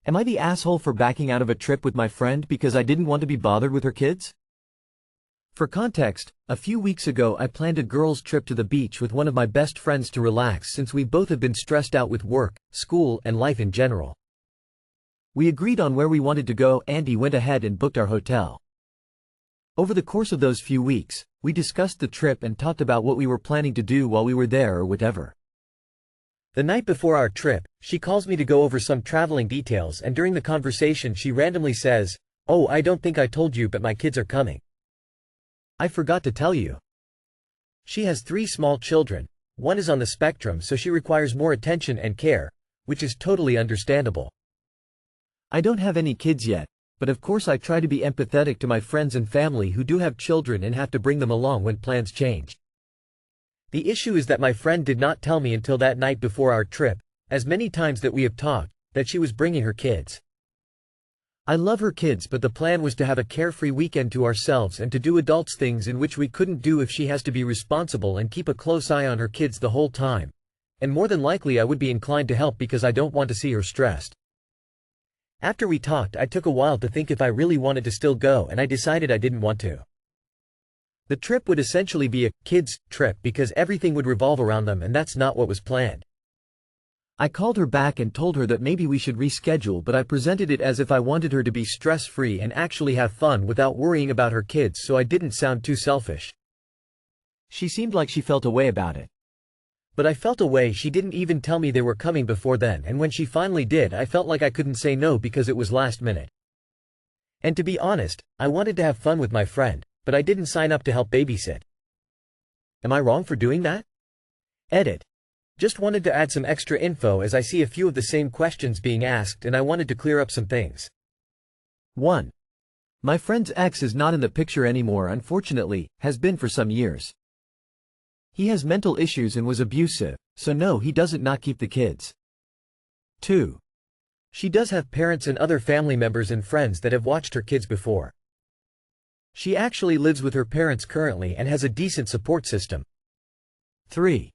Am I the asshole for backing out of a trip with my friend because I didn't want to be bothered with her kids? For context, a few weeks ago I planned a girls' trip to the beach with one of my best friends to relax since we both have been stressed out with work, school, and life in general. We agreed on where we wanted to go. Andy went ahead and booked our hotel. Over the course of those few weeks, we discussed the trip and talked about what we were planning to do while we were there or whatever. The night before our trip, she calls me to go over some traveling details, and during the conversation she randomly says, "Oh, I don't think I told you, but my kids are coming." I forgot to tell you. She has 3 small children. One is on the spectrum, so she requires more attention and care, which is totally understandable. I don't have any kids yet, but of course I try to be empathetic to my friends and family who do have children and have to bring them along when plans change. The issue is that my friend did not tell me until that night before our trip, as many times that we have talked, that she was bringing her kids. I love her kids, but the plan was to have a carefree weekend to ourselves and to do adults things in which we couldn't do if she has to be responsible and keep a close eye on her kids the whole time. And more than likely I would be inclined to help because I don't want to see her stressed. After we talked, I took a while to think if I really wanted to still go, and I decided I didn't want to. The trip would essentially be a kids' trip because everything would revolve around them, and that's not what was planned. I called her back and told her that maybe we should reschedule, but I presented it as if I wanted her to be stress-free and actually have fun without worrying about her kids, so I didn't sound too selfish. She seemed like she felt a way about it. But I felt a way. She didn't even tell me they were coming before then, and when she finally did, I felt like I couldn't say no because it was last minute. And to be honest, I wanted to have fun with my friend, but I didn't sign up to help babysit. Am I wrong for doing that? Edit. Just wanted to add some extra info as I see a few of the same questions being asked and I wanted to clear up some things. 1. My friend's ex is not in the picture anymore, unfortunately, has been for some years. He has mental issues and was abusive, so no, he doesn't not keep the kids. 2. She does have parents and other family members and friends that have watched her kids before. She actually lives with her parents currently and has a decent support system. 3.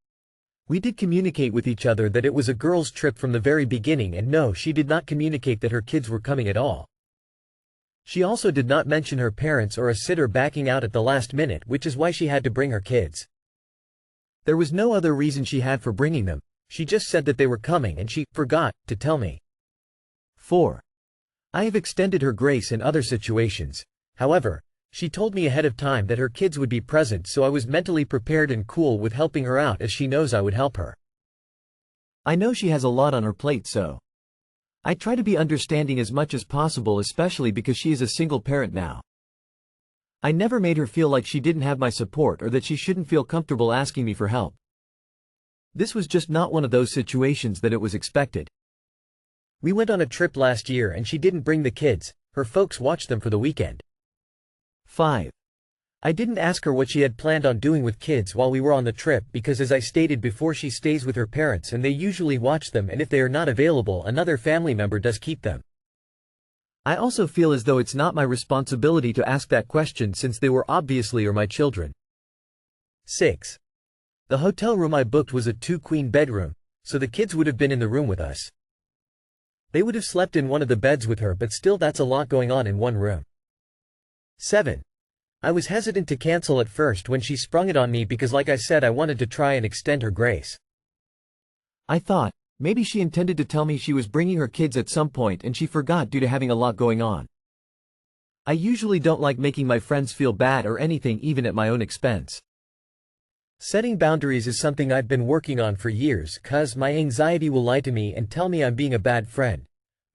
We did communicate with each other that it was a girls' trip from the very beginning, and no, she did not communicate that her kids were coming at all. She also did not mention her parents or a sitter backing out at the last minute, which is why she had to bring her kids. There was no other reason she had for bringing them, she just said that they were coming and she forgot to tell me. 4. I have extended her grace in other situations. However, she told me ahead of time that her kids would be present, so I was mentally prepared and cool with helping her out as she knows I would help her. I know she has a lot on her plate, so I try to be understanding as much as possible, especially because she is a single parent now. I never made her feel like she didn't have my support or that she shouldn't feel comfortable asking me for help. This was just not one of those situations that it was expected. We went on a trip last year and she didn't bring the kids, her folks watched them for the weekend. 5. I didn't ask her what she had planned on doing with kids while we were on the trip because, as I stated before, she stays with her parents and they usually watch them, and if they are not available, another family member does keep them. I also feel as though it's not my responsibility to ask that question since they were obviously my children. 6. The hotel room I booked was a 2-queen bedroom, so the kids would have been in the room with us. They would have slept in one of the beds with her, but still that's a lot going on in one room. 7. I was hesitant to cancel at first when she sprung it on me because, like I said, I wanted to try and extend her grace. I thought, maybe she intended to tell me she was bringing her kids at some point and she forgot due to having a lot going on. I usually don't like making my friends feel bad or anything, even at my own expense. Setting boundaries is something I've been working on for years, cause my anxiety will lie to me and tell me I'm being a bad friend.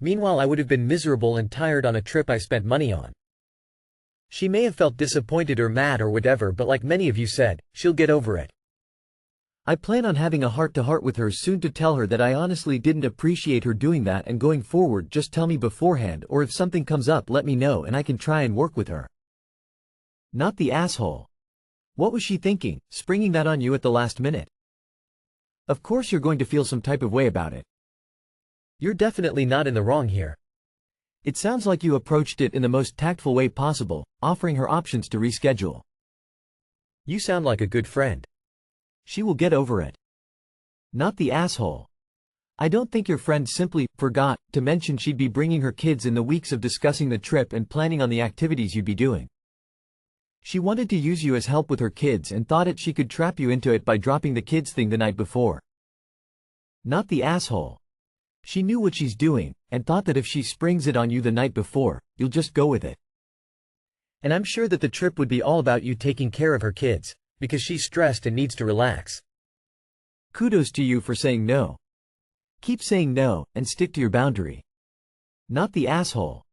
Meanwhile, I would have been miserable and tired on a trip I spent money on. She may have felt disappointed or mad or whatever, but like many of you said, she'll get over it. I plan on having a heart-to-heart with her soon to tell her that I honestly didn't appreciate her doing that, and going forward just tell me beforehand, or if something comes up let me know and I can try and work with her. Not the asshole. What was she thinking, springing that on you at the last minute? Of course you're going to feel some type of way about it. You're definitely not in the wrong here. It sounds like you approached it in the most tactful way possible, offering her options to reschedule. You sound like a good friend. She will get over it. Not the asshole. I don't think your friend simply forgot to mention she'd be bringing her kids in the weeks of discussing the trip and planning on the activities you'd be doing. She wanted to use you as help with her kids and thought she could trap you into it by dropping the kids thing the night before. Not the asshole. She knew what she's doing, and thought that if she springs it on you the night before, you'll just go with it. And I'm sure that the trip would be all about you taking care of her kids, because she's stressed and needs to relax. Kudos to you for saying no. Keep saying no, and stick to your boundary. Not the asshole.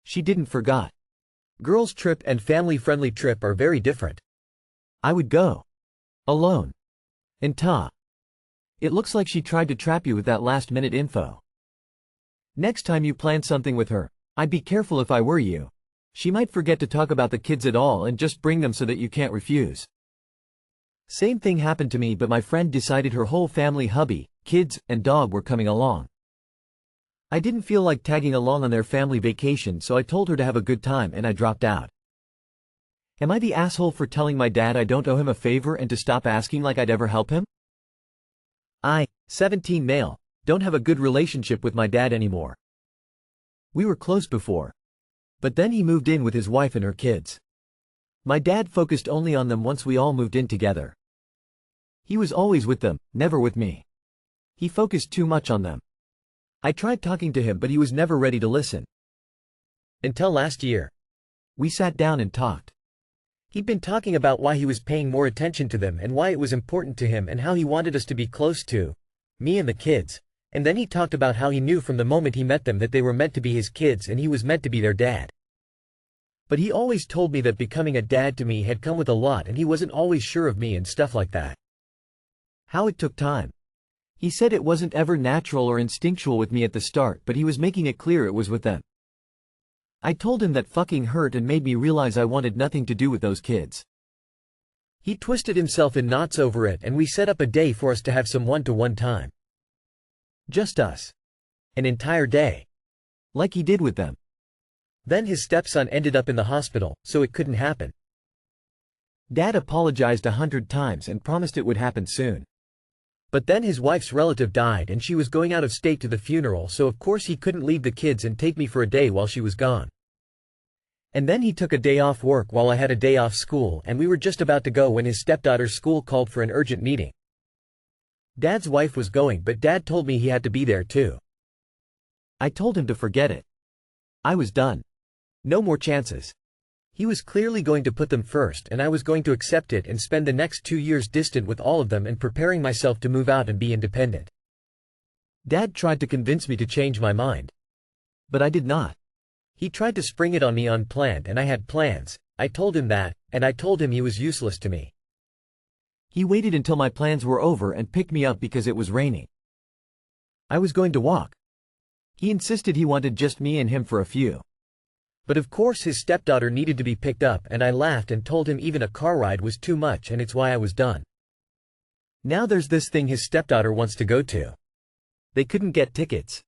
She didn't forgot. Girls' trip and family-friendly trip are very different. I would go. Alone. And it looks like she tried to trap you with that last-minute info. Next time you plan something with her, I'd be careful if I were you. She might forget to talk about the kids at all and just bring them so that you can't refuse. Same thing happened to me, but my friend decided her whole family, hubby, kids, and dog were coming along. I didn't feel like tagging along on their family vacation, so I told her to have a good time and I dropped out. Am I the asshole for telling my dad I don't owe him a favor and to stop asking like I'd ever help him? I, 17 male, don't have a good relationship with my dad anymore. We were close before. But then he moved in with his wife and her kids. My dad focused only on them once we all moved in together. He was always with them, never with me. He focused too much on them. I tried talking to him, but he was never ready to listen. Until last year. We sat down and talked. He'd been talking about why he was paying more attention to them and why it was important to him and how he wanted us to be close to me and the kids, and then he talked about how he knew from the moment he met them that they were meant to be his kids and he was meant to be their dad. But he always told me that becoming a dad to me had come with a lot and he wasn't always sure of me and stuff like that. How it took time. He said it wasn't ever natural or instinctual with me at the start, but he was making it clear it was with them. I told him that fucking hurt and made me realize I wanted nothing to do with those kids. He twisted himself in knots over it and we set up a day for us to have some one-to-one time. Just us. An entire day. Like he did with them. Then his stepson ended up in the hospital, so it couldn't happen. Dad apologized 100 times and promised it would happen soon. But then his wife's relative died and she was going out of state to the funeral, so of course he couldn't leave the kids and take me for a day while she was gone. And then he took a day off work while I had a day off school, and we were just about to go when his stepdaughter's school called for an urgent meeting. Dad's wife was going, but Dad told me he had to be there too. I told him to forget it. I was done. No more chances. He was clearly going to put them first and I was going to accept it and spend the next 2 years distant with all of them and preparing myself to move out and be independent. Dad tried to convince me to change my mind. But I did not. He tried to spring it on me unplanned and I had plans. I told him that, and I told him he was useless to me. He waited until my plans were over and picked me up because it was raining. I was going to walk. He insisted he wanted just me and him for a few. But of course his stepdaughter needed to be picked up and I laughed and told him even a car ride was too much and it's why I was done. Now there's this thing his stepdaughter wants to go to. They couldn't get tickets.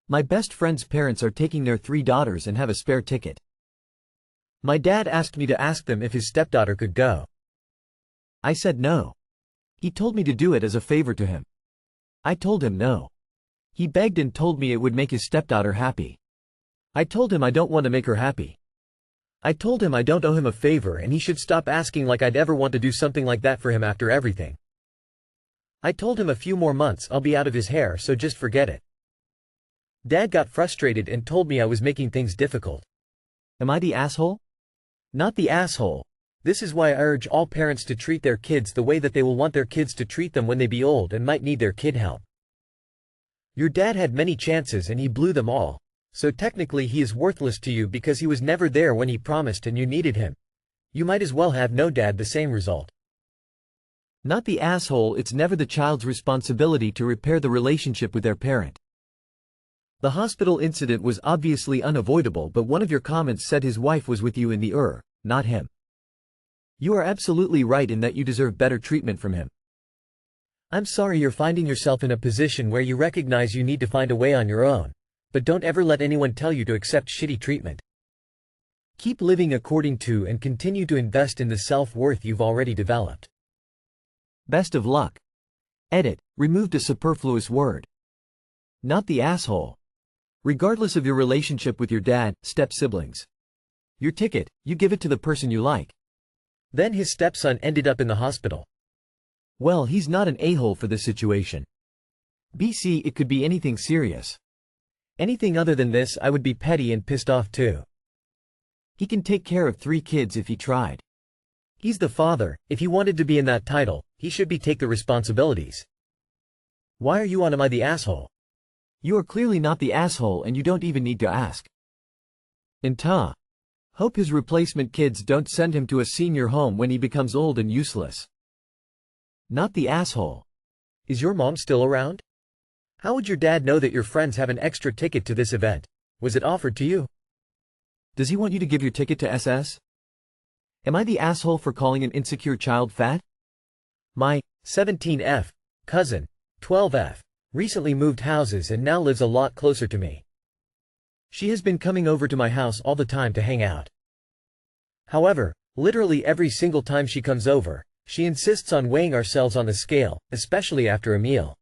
My best friend's parents are taking their 3 daughters and have a spare ticket. My dad asked me to ask them if his stepdaughter could go. I said no. He told me to do it as a favor to him. I told him no. He begged and told me it would make his stepdaughter happy. I told him I don't want to make her happy. I told him I don't owe him a favor and he should stop asking like I'd ever want to do something like that for him after everything. I told him a few more months I'll be out of his hair, so just forget it. Dad got frustrated and told me I was making things difficult. Am I the asshole? Not the asshole. This is why I urge all parents to treat their kids the way that they will want their kids to treat them when they be old and might need their kid help. Your dad had many chances and he blew them all. So technically he is worthless to you because he was never there when he promised and you needed him. You might as well have no dad, the same result. Not the asshole. It's never the child's responsibility to repair the relationship with their parent. The hospital incident was obviously unavoidable, but one of your comments said his wife was with you in the not him. You are absolutely right in that you deserve better treatment from him. I'm sorry you're finding yourself in a position where you recognize you need to find a way on your own. But don't ever let anyone tell you to accept shitty treatment. Keep living according to and continue to invest in the self-worth you've already developed. Best of luck. Edit. Removed a superfluous word. Not the asshole. Regardless of your relationship with your dad, step-siblings. Your ticket, you give it to the person you like. Then his stepson ended up in the hospital. Well, he's not an a-hole for this situation. BC, it could be anything serious. Anything other than this, I would be petty and pissed off too. He can take care of 3 kids if he tried. He's the father. If he wanted to be in that title, he should take the responsibilities. Why are you on am I the asshole? You are clearly not the asshole and you don't even need to ask. AITA. Hope his replacement kids don't send him to a senior home when he becomes old and useless. Not the asshole. Is your mom still around? How would your dad know that your friends have an extra ticket to this event? Was it offered to you? Does he want you to give your ticket to SS? Am I the asshole for calling an insecure child fat? My 17F cousin, 12F, recently moved houses and now lives a lot closer to me. She has been coming over to my house all the time to hang out. However, literally every single time she comes over, she insists on weighing ourselves on the scale, especially after a meal.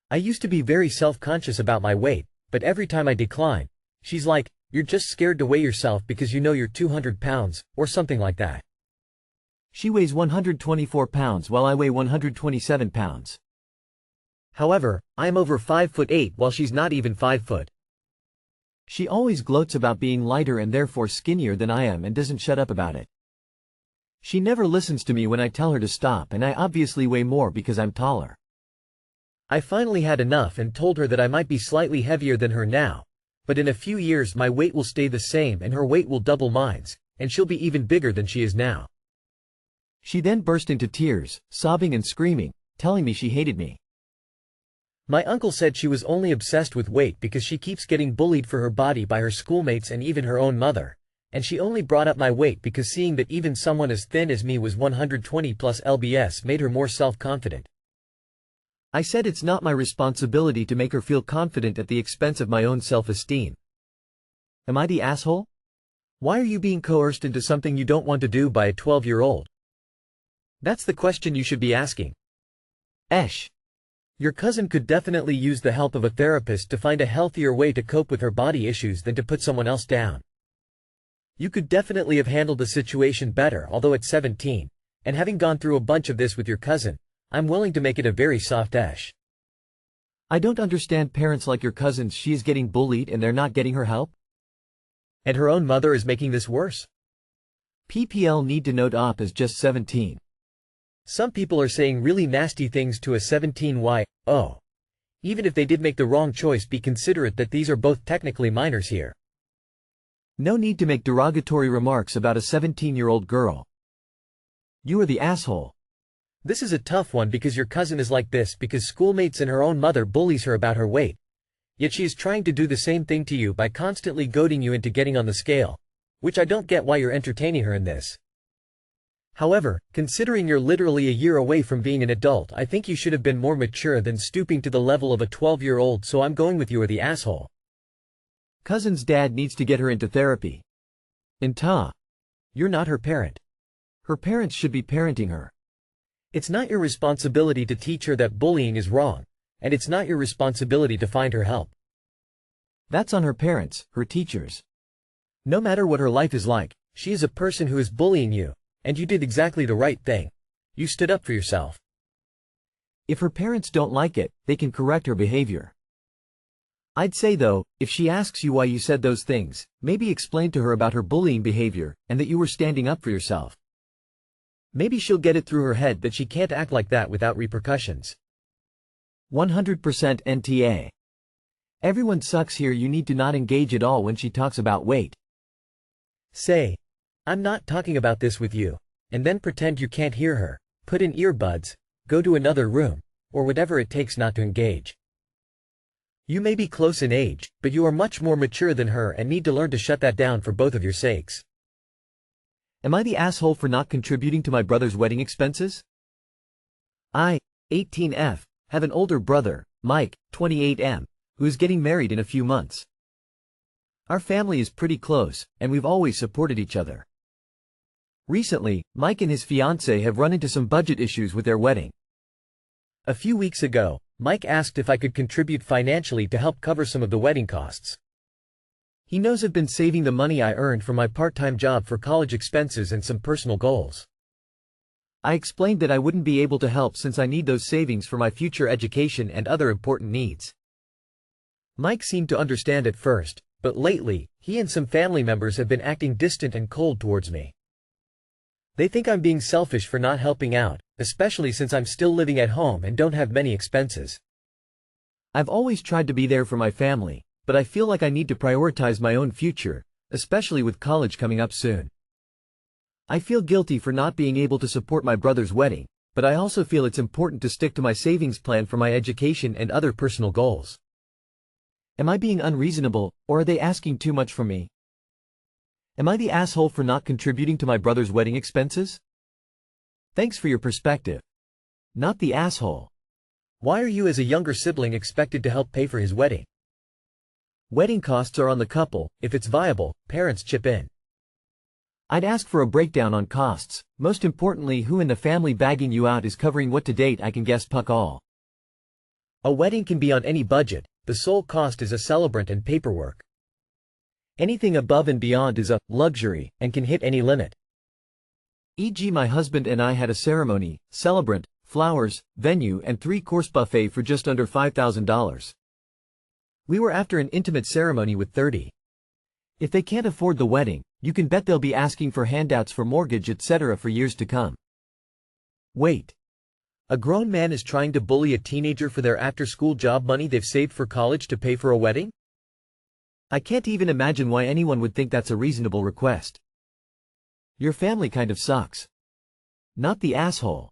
I used to be very self-conscious about my weight, but every time I decline, she's like, "You're just scared to weigh yourself because you know you're 200 pounds, or something like that." She weighs 124 pounds while I weigh 127 pounds. However, I am over 5'8" while she's not even 5 foot. She always gloats about being lighter and therefore skinnier than I am and doesn't shut up about it. She never listens to me when I tell her to stop, and I obviously weigh more because I'm taller. I finally had enough and told her that I might be slightly heavier than her now, but in a few years my weight will stay the same and her weight will double mine's, and she'll be even bigger than she is now. She then burst into tears, sobbing and screaming, telling me she hated me. My uncle said she was only obsessed with weight because she keeps getting bullied for her body by her schoolmates and even her own mother, and she only brought up my weight because seeing that even someone as thin as me was 120 plus lbs made her more self-confident. I said it's not my responsibility to make her feel confident at the expense of my own self-esteem. Am I the asshole? Why are you being coerced into something you don't want to do by a 12-year-old? That's the question you should be asking. Esh. Your cousin could definitely use the help of a therapist to find a healthier way to cope with her body issues than to put someone else down. You could definitely have handled the situation better, although at 17, and having gone through a bunch of this with your cousin, I'm willing to make it a very soft esh. I don't understand parents like your cousins. She is getting bullied and they're not getting her help? And her own mother is making this worse? PPL need to note op is just 17. Some people are saying really nasty things to a 17-year-old. Even if they did make the wrong choice, be considerate that these are both technically minors here. No need to make derogatory remarks about a 17-year-old girl. You are the asshole. This is a tough one because your cousin is like this because schoolmates and her own mother bullies her about her weight. Yet she is trying to do the same thing to you by constantly goading you into getting on the scale, which I don't get why you're entertaining her in this. However, considering you're literally a year away from being an adult, I think you should have been more mature than stooping to the level of a 12-year-old, so I'm going with you are the asshole. Cousin's dad needs to get her into therapy. AITA. You're not her parent. Her parents should be parenting her. It's not your responsibility to teach her that bullying is wrong, and it's not your responsibility to find her help. That's on her parents, her teachers. No matter what her life is like, she is a person who is bullying you, and you did exactly the right thing. You stood up for yourself. If her parents don't like it, they can correct her behavior. I'd say though, if she asks you why you said those things, maybe explain to her about her bullying behavior, and that you were standing up for yourself. Maybe she'll get it through her head that she can't act like that without repercussions. 100% NTA. Everyone sucks here. You need to not engage at all when she talks about weight. Say, "I'm not talking about this with you," and then pretend you can't hear her, put in earbuds, go to another room, or whatever it takes not to engage. You may be close in age, but you are much more mature than her and need to learn to shut that down for both of your sakes. Am I the asshole for not contributing to my brother's wedding expenses? I, 18F, have an older brother, Mike, 28M, who is getting married in a few months. Our family is pretty close, and we've always supported each other. Recently, Mike and his fiancée have run into some budget issues with their wedding. A few weeks ago, Mike asked if I could contribute financially to help cover some of the wedding costs. He knows I've been saving the money I earned from my part-time job for college expenses and some personal goals. I explained that I wouldn't be able to help since I need those savings for my future education and other important needs. Mike seemed to understand at first, but lately, he and some family members have been acting distant and cold towards me. They think I'm being selfish for not helping out, especially since I'm still living at home and don't have many expenses. I've always tried to be there for my family, but I feel like I need to prioritize my own future, especially with college coming up soon. I feel guilty for not being able to support my brother's wedding, but I also feel it's important to stick to my savings plan for my education and other personal goals. Am I being unreasonable, or are they asking too much from me? Am I the asshole for not contributing to my brother's wedding expenses? Thanks for your perspective. Not the asshole. Why are you as a younger sibling expected to help pay for his wedding? Wedding costs are on the couple. If it's viable, parents chip in. I'd ask for a breakdown on costs. Most importantly, who in the family bagging you out is covering what to date. I can guess puck all. A wedding can be on any budget. The sole cost is a celebrant and paperwork. Anything above and beyond is a luxury and can hit any limit. E.g., my husband and I had a ceremony, celebrant, flowers, venue and 3-course buffet for just under $5,000. We were after an intimate ceremony with 30. If they can't afford the wedding, you can bet they'll be asking for handouts for mortgage etc. for years to come. Wait. A grown man is trying to bully a teenager for their after-school job money they've saved for college to pay for a wedding? I can't even imagine why anyone would think that's a reasonable request. Your family kind of sucks. Not the asshole.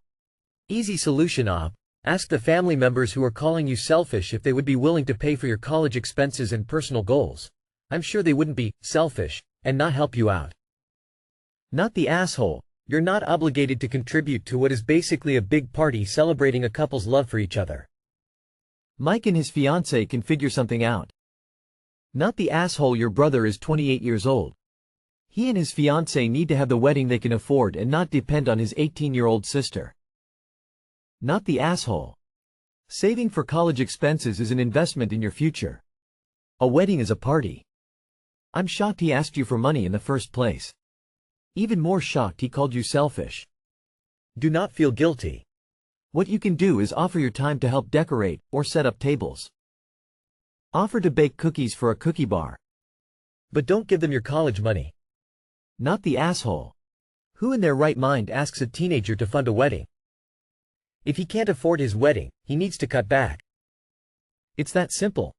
Easy solution, Ob. Ask the family members who are calling you selfish if they would be willing to pay for your college expenses and personal goals. I'm sure they wouldn't be selfish and not help you out. Not the asshole. You're not obligated to contribute to what is basically a big party celebrating a couple's love for each other. Mike and his fiancée can figure something out. Not the asshole. Your brother is 28 years old. He and his fiancée need to have the wedding they can afford and not depend on his 18-year-old sister. Not the asshole. Saving for college expenses is an investment in your future. A wedding is a party. I'm shocked he asked you for money in the first place. Even more shocked he called you selfish. Do not feel guilty. What you can do is offer your time to help decorate or set up tables. Offer to bake cookies for a cookie bar. But don't give them your college money. Not the asshole. Who in their right mind asks a teenager to fund a wedding? If he can't afford his wedding, he needs to cut back. It's that simple.